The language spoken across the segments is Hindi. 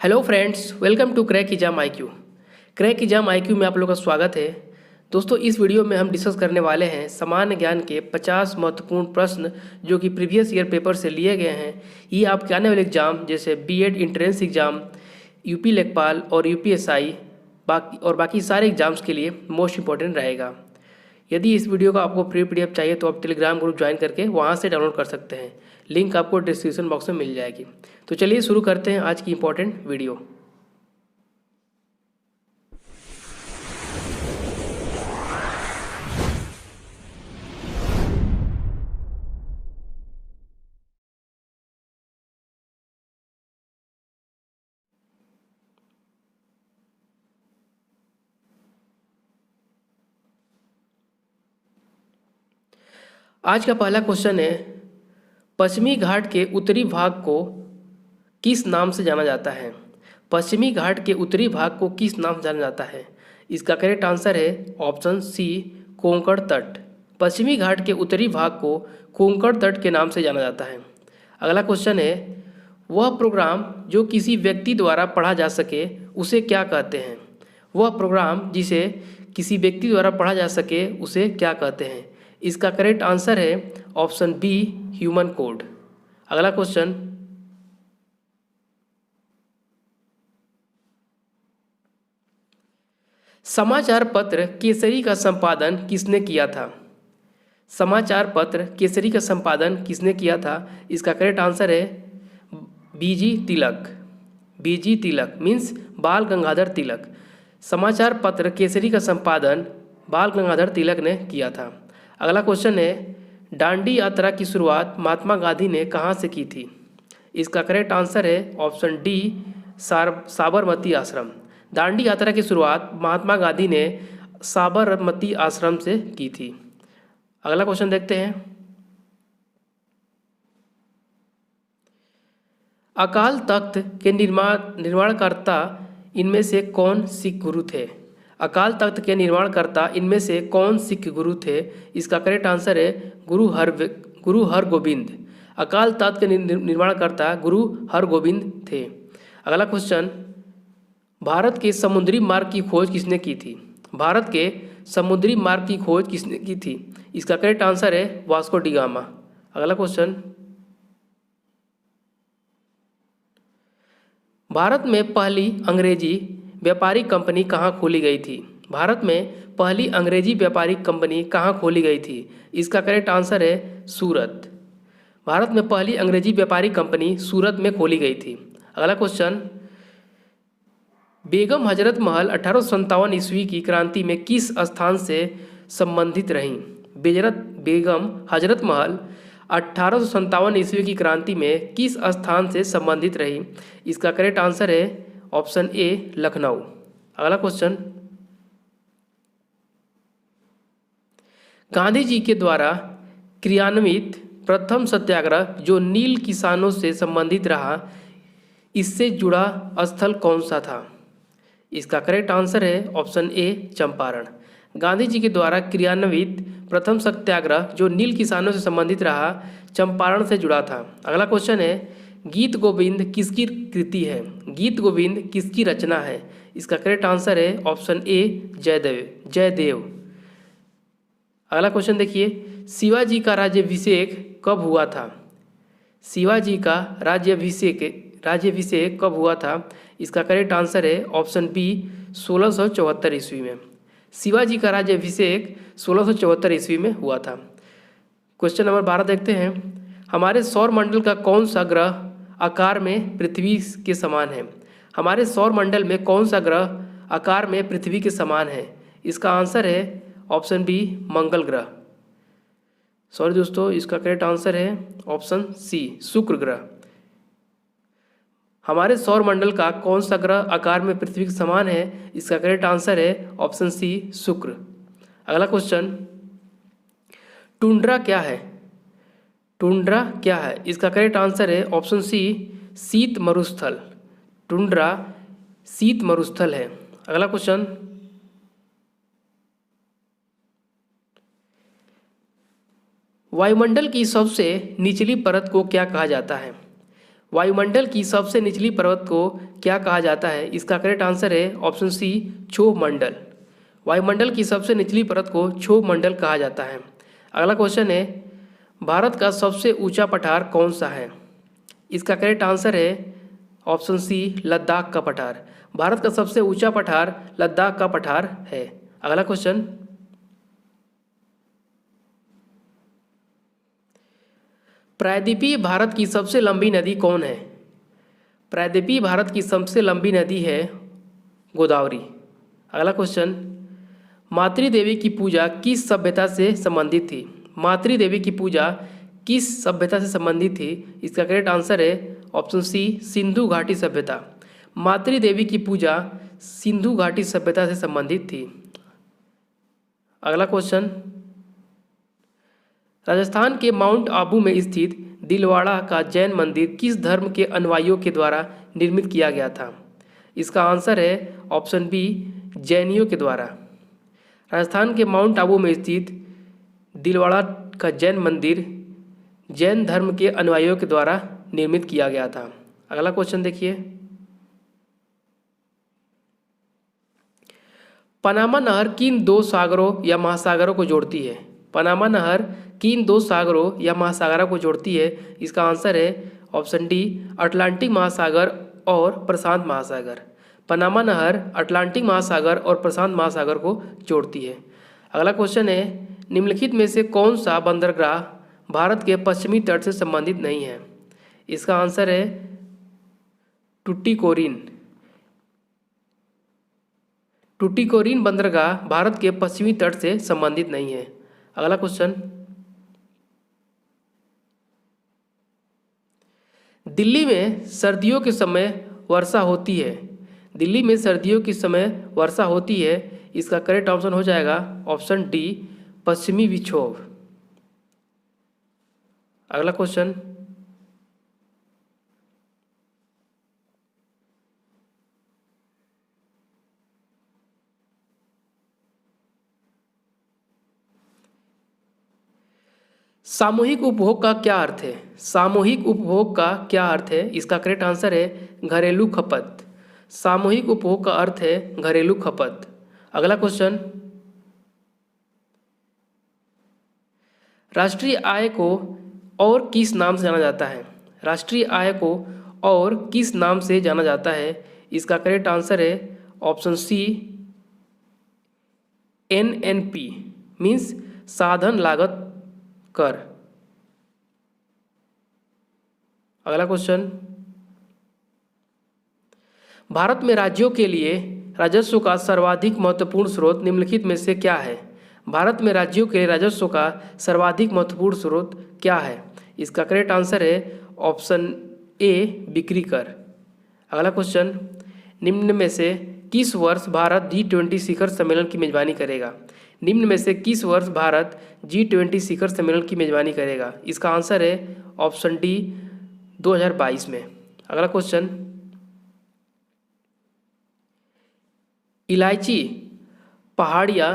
Hello friends, welcome to crack exam IQ। Crack exam IQ में आप लोगों का स्वागत है। दोस्तों, इस वीडियो में हम डिस्कस करने वाले हैं सामान्य ज्ञान के 50 महत्वपूर्ण प्रश्न जो कि प्रीवियस ईयर पेपर से लिए गए हैं। ये आपके आने वाले एग्जाम जैसे बीएड इंट्रेंस एग्जाम, यूपी लेखपाल और यूपीएसआई बाकी सारे एग्जाम्स के लिए मोस्ट इंपॉर्टेंट रहेगा। यदि इस वीडियो का आपको फ्री PDF चाहिए तो आप टेलीग्राम ग्रुप ज्वाइन करके वहाँ से डाउनलोड कर सकते हैं। लिंक आपको डिस्क्रिप्शन बॉक्स में मिल जाएगी। तो चलिए शुरू करते हैं आज की इम्पोर्टेंट वीडियो। आज का पहला क्वेश्चन है, पश्चिमी घाट के उत्तरी भाग को किस नाम से जाना जाता है? पश्चिमी घाट के उत्तरी भाग को किस नाम से जाना जाता है? इसका करेक्ट आंसर है ऑप्शन सी, कोंकण तट। पश्चिमी घाट के उत्तरी भाग को कोंकण तट के नाम से जाना जाता है। अगला क्वेश्चन है, वह प्रोग्राम जो किसी व्यक्ति द्वारा पढ़ा जा सके उसे क्या कहते हैं? वह प्रोग्राम जिसे किसी व्यक्ति द्वारा पढ़ा जा सके उसे क्या कहते हैं? इसका करेक्ट आंसर है ऑप्शन बी, ह्यूमन कोड। अगला क्वेश्चन, समाचार पत्र केसरी का संपादन किसने किया था? समाचार पत्र केसरी का संपादन किसने किया था? इसका करेक्ट आंसर है बीजी तिलक। बीजी तिलक मीन्स बाल गंगाधर तिलक। समाचार पत्र केसरी का संपादन बाल गंगाधर तिलक ने किया था। अगला क्वेश्चन है, दांडी यात्रा की शुरुआत महात्मा गांधी ने कहाँ से की थी? इसका करेक्ट आंसर है ऑप्शन डी, साबरमती आश्रम। दांडी यात्रा की शुरुआत महात्मा गांधी ने साबरमती आश्रम से की थी। अगला क्वेश्चन देखते हैं, अकाल तख्त के निर्माणकर्ता इनमें से कौन सिख गुरु थे? अकाल तख्त के निर्माणकर्ता इनमें से कौन सिख गुरु थे? इसका करेक्ट आंसर है गुरु हरगोबिंद। अकाल तख्त के निर्माणकर्ता गुरु हरगोबिंद थे। अगला क्वेश्चन, भारत के समुद्री मार्ग की खोज किसने की थी? भारत के समुद्री मार्ग की खोज किसने की थी? इसका करेक्ट आंसर है वास्को डी गामा। अगला क्वेश्चन, भारत में पहली अंग्रेजी व्यापारिक कंपनी कहाँ खोली गई थी? भारत में पहली अंग्रेजी व्यापारिक कंपनी कहाँ खोली गई थी? इसका करेक्ट आंसर है सूरत। भारत में पहली अंग्रेजी व्यापारिक कंपनी सूरत में खोली गई थी। अगला क्वेश्चन, बेगम हजरत महल 1857 ईस्वी की क्रांति में किस स्थान से संबंधित रहीं? बेगम हजरत महल 1857 ईस्वी की क्रांति में किस स्थान से संबंधित रही? इसका करेक्ट आंसर है ऑप्शन ए, लखनऊ। अगला क्वेश्चन, गांधी जी के द्वारा क्रियान्वित प्रथम सत्याग्रह जो नील किसानों से संबंधित रहा, इससे जुड़ा स्थल कौन सा था? इसका करेक्ट आंसर है ऑप्शन ए, चंपारण। गांधी जी के द्वारा क्रियान्वित प्रथम सत्याग्रह जो नील किसानों से संबंधित रहा, चंपारण से जुड़ा था। अगला क्वेश्चन है, गीत गोविंद किसकी कृति है? गीत गोविंद किसकी रचना है? इसका करेक्ट आंसर है ऑप्शन ए, जयदेव। अगला क्वेश्चन देखिए, शिवाजी का राज्याभिषेक कब हुआ था? शिवाजी का राज्याभिषेक कब हुआ था? इसका करेक्ट आंसर है ऑप्शन बी, 1674 ईस्वी में। शिवाजी का राज्याभिषेक 1674 ईस्वी में हुआ था। क्वेश्चन नंबर 12 देखते हैं, हमारे सौर मंडल का कौन सा ग्रह आकार में पृथ्वी के समान है? हमारे सौर मंडल में कौन सा ग्रह आकार में पृथ्वी के समान है? इसका आंसर है ऑप्शन बी, मंगल ग्रह। सॉरी दोस्तों, इसका करेक्ट आंसर है ऑप्शन सी, शुक्र ग्रह। हमारे सौर मंडल का कौन सा ग्रह आकार में पृथ्वी के समान है? इसका करेक्ट आंसर है ऑप्शन सी, शुक्र। अगला क्वेश्चन, टुंड्रा क्या है? टुंड्रा क्या है? इसका करेक्ट आंसर है ऑप्शन सी, शीत मरुस्थल। टुंड्रा शीत मरुस्थल है। अगला क्वेश्चन, वायुमंडल की सबसे निचली परत को क्या कहा जाता है? वायुमंडल की सबसे निचली परत को क्या कहा जाता है? इसका करेक्ट आंसर है ऑप्शन सी क्षोभ मंडल। वायुमंडल की सबसे निचली परत को क्षोभ मंडल कहा जाता है। अगला क्वेश्चन है भारत का सबसे ऊंचा पठार कौन सा है? इसका करेक्ट आंसर है ऑप्शन सी लद्दाख का पठार। भारत का सबसे ऊंचा पठार लद्दाख का पठार है। अगला क्वेश्चन, प्रायद्वीपीय भारत की सबसे लंबी नदी कौन है? प्रायद्वीपीय भारत की सबसे लंबी नदी है गोदावरी। अगला क्वेश्चन, मातृदेवी की पूजा किस सभ्यता से संबंधित थी? मातृदेवी की पूजा किस सभ्यता से संबंधित थी? इसका करेक्ट आंसर है ऑप्शन सी सिंधु घाटी सभ्यता। मातृदेवी की पूजा सिंधु घाटी सभ्यता से संबंधित थी। अगला क्वेश्चन, राजस्थान के माउंट आबू में स्थित दिलवाड़ा का जैन मंदिर किस धर्म के अनुयायियों के द्वारा निर्मित किया गया था? इसका आंसर है ऑप्शन बी जैनियों के द्वारा। राजस्थान के माउंट आबू में स्थित दिलवाड़ा का जैन मंदिर जैन धर्म के अनुयायियों के द्वारा निर्मित किया गया था। अगला क्वेश्चन देखिए, पनामा नहर किन दो सागरों या महासागरों को जोड़ती है? पनामा नहर किन दो सागरों या महासागरों को जोड़ती है? इसका आंसर है ऑप्शन डी अटलांटिक महासागर और प्रशांत महासागर। पनामा नहर अटलांटिक महासागर और प्रशांत महासागर को जोड़ती है। अगला क्वेश्चन है निम्नलिखित में से कौन सा बंदरगाह भारत के पश्चिमी तट से संबंधित नहीं है? इसका आंसर है टुटीकोरिन। टुटीकोरिन बंदरगाह भारत के पश्चिमी तट से संबंधित नहीं है। अगला क्वेश्चन, दिल्ली में सर्दियों के समय वर्षा होती है। दिल्ली में सर्दियों के समय वर्षा होती है। इसका करेक्ट ऑप्शन हो जाएगा ऑप्शन डी पश्चिमी विक्षोभ। अगला क्वेश्चन, सामूहिक उपभोग का क्या अर्थ है? सामूहिक उपभोग का क्या अर्थ है? इसका करेक्ट आंसर है घरेलू खपत। सामूहिक उपभोग का अर्थ है घरेलू खपत। अगला क्वेश्चन, राष्ट्रीय आय को और किस नाम से जाना जाता है? राष्ट्रीय आय को और किस नाम से जाना जाता है? इसका करेक्ट आंसर है ऑप्शन सी NNP मीन्स साधन लागत कर। अगला क्वेश्चन, भारत में राज्यों के लिए राजस्व का सर्वाधिक महत्वपूर्ण स्रोत निम्नलिखित में से क्या है? भारत में राज्यों के लिए राजस्व का सर्वाधिक महत्वपूर्ण स्रोत क्या है? इसका करेक्ट आंसर है ऑप्शन ए बिक्री कर। अगला क्वेश्चन, निम्न में से किस वर्ष भारत G20 शिखर सम्मेलन की मेजबानी करेगा? निम्न में से किस वर्ष भारत G20 शिखर सम्मेलन की मेजबानी करेगा? इसका आंसर है ऑप्शन डी 2022 में। अगला क्वेश्चन, इलायची पहाड़ियाँ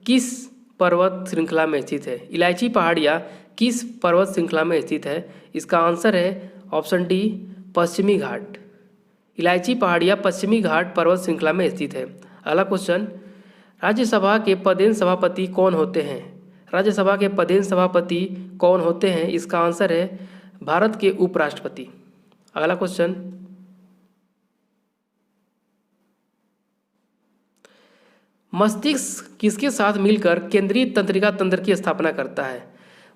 किस पर्वत श्रृंखला में स्थित है? इलायची पहाड़ियाँ किस पर्वत श्रृंखला में स्थित है? इसका आंसर है ऑप्शन डी पश्चिमी घाट। इलायची पहाड़ियाँ पश्चिमी घाट पर्वत श्रृंखला में स्थित है। अगला क्वेश्चन, राज्यसभा के पदेन सभापति कौन होते हैं? राज्यसभा के पदेन सभापति कौन होते हैं? इसका आंसर है भारत के उपराष्ट्रपति। अगला क्वेश्चन, मस्तिष्क किसके साथ मिलकर केंद्रीय तंत्रिका तंत्र की स्थापना करता है?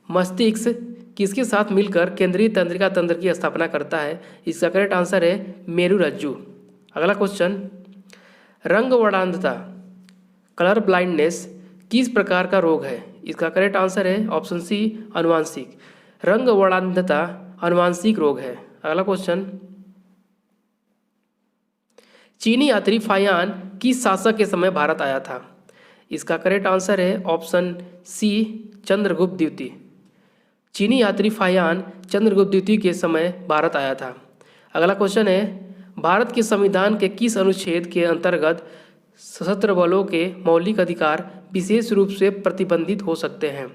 मस्तिष्क किसके साथ मिलकर केंद्रीय तंत्रिका तंत्र की स्थापना करता है? इसका करेक्ट आंसर है मेरुरज्जु। अगला क्वेश्चन, रंग वर्णांधता कलर ब्लाइंडनेस किस प्रकार का रोग है? इसका करेक्ट आंसर है ऑप्शन सी आनुवांशिक। रंग वर्णांधता आनुवांशिक रोग है। अगला क्वेश्चन, चीनी यात्री फायान किस शासक के समय भारत आया था? इसका करेक्ट आंसर है ऑप्शन सी चंद्रगुप्त द्वितीय। चीनी यात्री फायान चंद्रगुप्त द्वितीय के समय भारत आया था। अगला क्वेश्चन है भारत के संविधान के किस अनुच्छेद के अंतर्गत सशस्त्र बलों के मौलिक अधिकार विशेष रूप से प्रतिबंधित हो सकते हैं?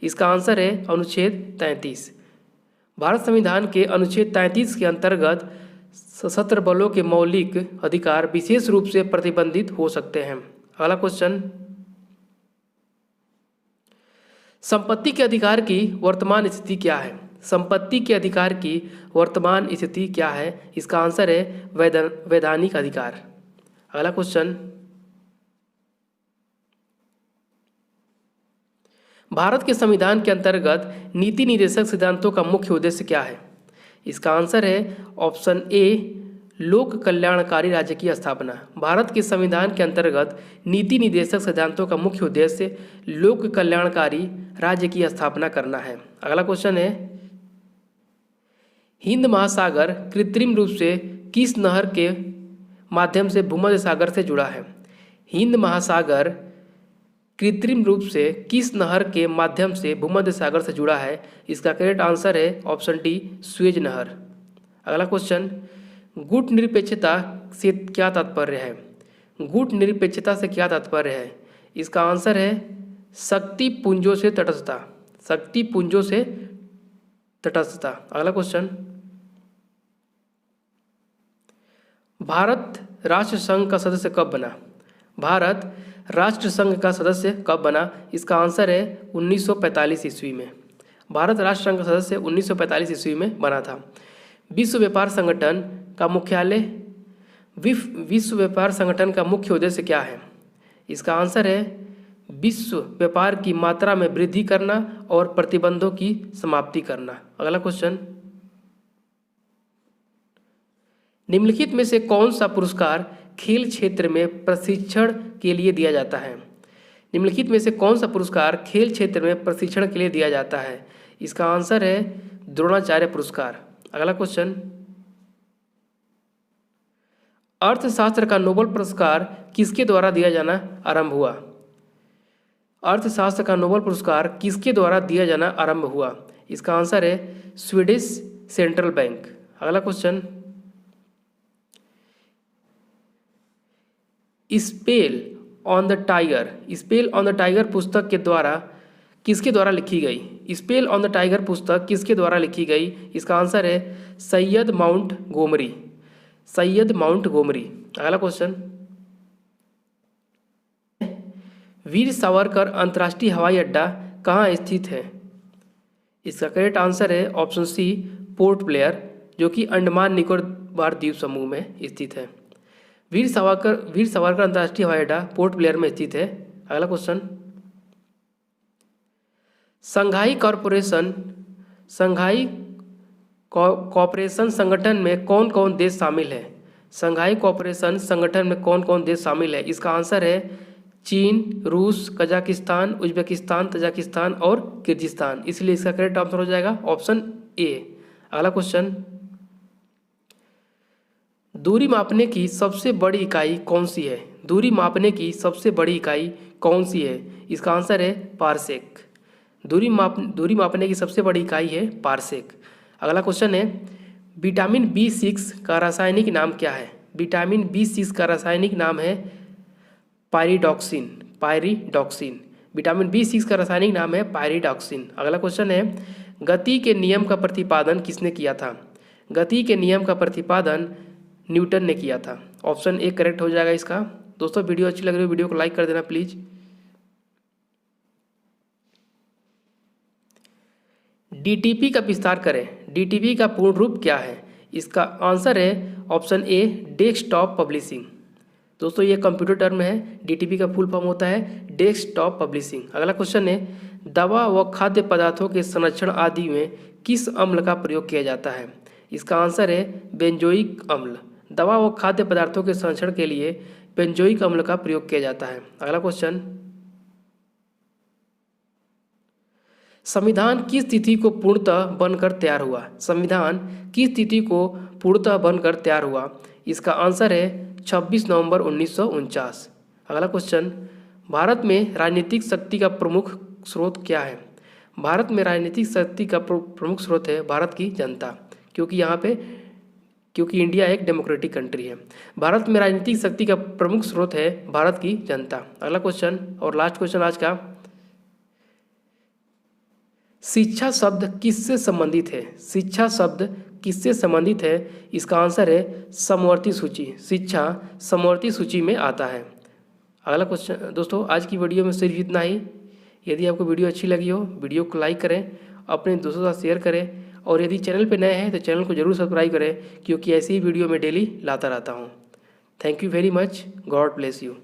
इसका आंसर है अनुच्छेद 33। भारत संविधान के अनुच्छेद 33 के अंतर्गत सशस्त्र बलों के मौलिक अधिकार विशेष रूप से प्रतिबंधित हो सकते हैं। अगला क्वेश्चन, संपत्ति के अधिकार की वर्तमान स्थिति क्या है? संपत्ति के अधिकार की वर्तमान स्थिति क्या है? इसका आंसर है वैधानिक अधिकार। अगला क्वेश्चन, भारत के संविधान के अंतर्गत नीति निर्देशक सिद्धांतों का मुख्य उद्देश्य क्या है? इसका आंसर है ऑप्शन ए, लोक कल्याणकारी राज्य की स्थापना। भारत के संविधान के अंतर्गत नीति निर्देशक सिद्धांतों का मुख्य उद्देश्य लोक कल्याणकारी राज्य की स्थापना करना है। अगला क्वेश्चन है, हिंद महासागर कृत्रिम रूप से किस नहर के माध्यम से भूमध्य सागर से जुड़ा है? हिंद महासागर कृत्रिम रूप से किस नहर के माध्यम से भूमध्य सागर से जुड़ा है? इसका करेक्ट आंसर है ऑप्शन डी, सुएज नहर। अगला क्वेश्चन, गुट निरपेक्षता से क्या तात्पर्य है? गुट निरपेक्षता से क्या तात्पर्य है? इसका आंसर है शक्ति पुंजों से तटस्थता। शक्ति पुंजों से तटस्थता। अगला क्वेश्चन, भारत राष्ट्र संघ का सदस्य कब बना? भारत राष्ट्र संघ का सदस्य कब बना? इसका आंसर है 1945 ईस्वी में। भारत राष्ट्र संघ का सदस्य 1945 ईस्वी में बना था। विश्व व्यापार संगठन का मुख्यालय, विश्व व्यापार संगठन का मुख्य उद्देश्य क्या है? इसका आंसर है विश्व व्यापार की मात्रा में वृद्धि करना और प्रतिबंधों की समाप्ति करना। अगला क्वेश्चन, निम्नलिखित में से कौन सा पुरस्कार खेल क्षेत्र में प्रशिक्षण के लिए दिया जाता है? निम्नलिखित में से कौन सा पुरस्कार खेल क्षेत्र में प्रशिक्षण के लिए दिया जाता है? इसका आंसर है द्रोणाचार्य पुरस्कार। अगला क्वेश्चन, अर्थशास्त्र का नोबेल पुरस्कार किसके द्वारा दिया जाना आरंभ हुआ? अर्थशास्त्र का नोबेल पुरस्कार किसके द्वारा दिया जाना आरंभ हुआ? इसका आंसर है स्वीडिश सेंट्रल बैंक। अगला question, spell on the tiger, spell on the tiger पुस्तक के द्वारा किसके द्वारा लिखी गई? स्पेल ऑन द टाइगर पुस्तक किसके द्वारा लिखी गई? इसका आंसर है सैयद माउंट गोमरी। सैयद माउंट गोमरी। अगला क्वेश्चन, वीर सावरकर अंतर्राष्ट्रीय हवाई अड्डा कहाँ स्थित है? इसका करेक्ट आंसर है ऑप्शन सी, पोर्ट ब्लेयर, जो कि अंडमान निकोबार द्वीप समूह में स्थित है। वीर सावरकर अंतर्राष्ट्रीय हवाई अड्डा पोर्ट ब्लेयर में स्थित है। अगला क्वेश्चन, शंघाई कोऑपरेशन संगठन में कौन कौन देश शामिल है? शंघाई कोऑपरेशन संगठन में कौन कौन देश शामिल है? इसका आंसर है चीन, रूस, कजाकिस्तान, उज्बेकिस्तान, तजाकिस्तान और किर्गिस्तान। इसलिए इसका करेक्ट आंसर हो जाएगा ऑप्शन ए। अगला क्वेश्चन, दूरी मापने की सबसे बड़ी इकाई कौन सी है? दूरी मापने की सबसे बड़ी इकाई कौन सी है? इसका आंसर है पारसेक। दूरी मापने की सबसे बड़ी इकाई है पारसेक। अगला क्वेश्चन है, विटामिन B6 का रासायनिक नाम क्या है? विटामिन B6 का रासायनिक नाम है पायरिडॉक्सिन। पायरिडॉक्सिन। विटामिन B6 का रासायनिक नाम है पायरिडॉक्सिन। अगला क्वेश्चन है, गति के नियम का प्रतिपादन किसने किया था? गति के नियम का प्रतिपादन न्यूटन ने किया था। ऑप्शन ए करेक्ट हो जाएगा इसका। दोस्तों वीडियो अच्छी लग रही है वीडियो को लाइक कर देना प्लीज। डीटीपी का विस्तार करें। डीटीपी का पूर्ण रूप क्या है? इसका आंसर है ऑप्शन ए, डेस्कटॉप पब्लिशिंग। दोस्तों ये कंप्यूटर टर्म है। डीटीपी का फुल फॉर्म होता है डेस्कटॉप पब्लिशिंग। अगला क्वेश्चन है, दवा व खाद्य पदार्थों के संरक्षण आदि में किस अम्ल का प्रयोग किया जाता है? इसका आंसर है बेंजोइक अम्ल। दवा व खाद्य पदार्थों के संरक्षण के लिए बेंजोइक अम्ल का प्रयोग किया जाता है। अगला क्वेश्चन, संविधान किस तिथि को पूर्णतः बनकर तैयार हुआ? संविधान किस तिथि को पूर्णतः बनकर तैयार हुआ? इसका आंसर है 26 नवंबर 1949। अगला क्वेश्चन, भारत में राजनीतिक शक्ति का प्रमुख स्रोत क्या है? भारत में राजनीतिक शक्ति का प्रमुख स्रोत है भारत की जनता, क्योंकि इंडिया एक डेमोक्रेटिक कंट्री है। भारत में राजनीतिक शक्ति का प्रमुख स्रोत है भारत की जनता। अगला क्वेश्चन और लास्ट क्वेश्चन आज का, शिक्षा शब्द किससे संबंधित है? शिक्षा शब्द किससे संबंधित है? इसका आंसर है समवर्ती सूची। शिक्षा समवर्ती सूची में आता है। अगला क्वेश्चन दोस्तों, आज की वीडियो में सिर्फ इतना ही। यदि आपको वीडियो अच्छी लगी हो, वीडियो को लाइक करें, अपने दोस्तों के साथ शेयर करें, और यदि चैनल पर नए हैं तो चैनल को जरूर सब्सक्राइब करें, क्योंकि ऐसी ही वीडियो मैं डेली लाता रहता हूँ। Thank you very much. God bless you.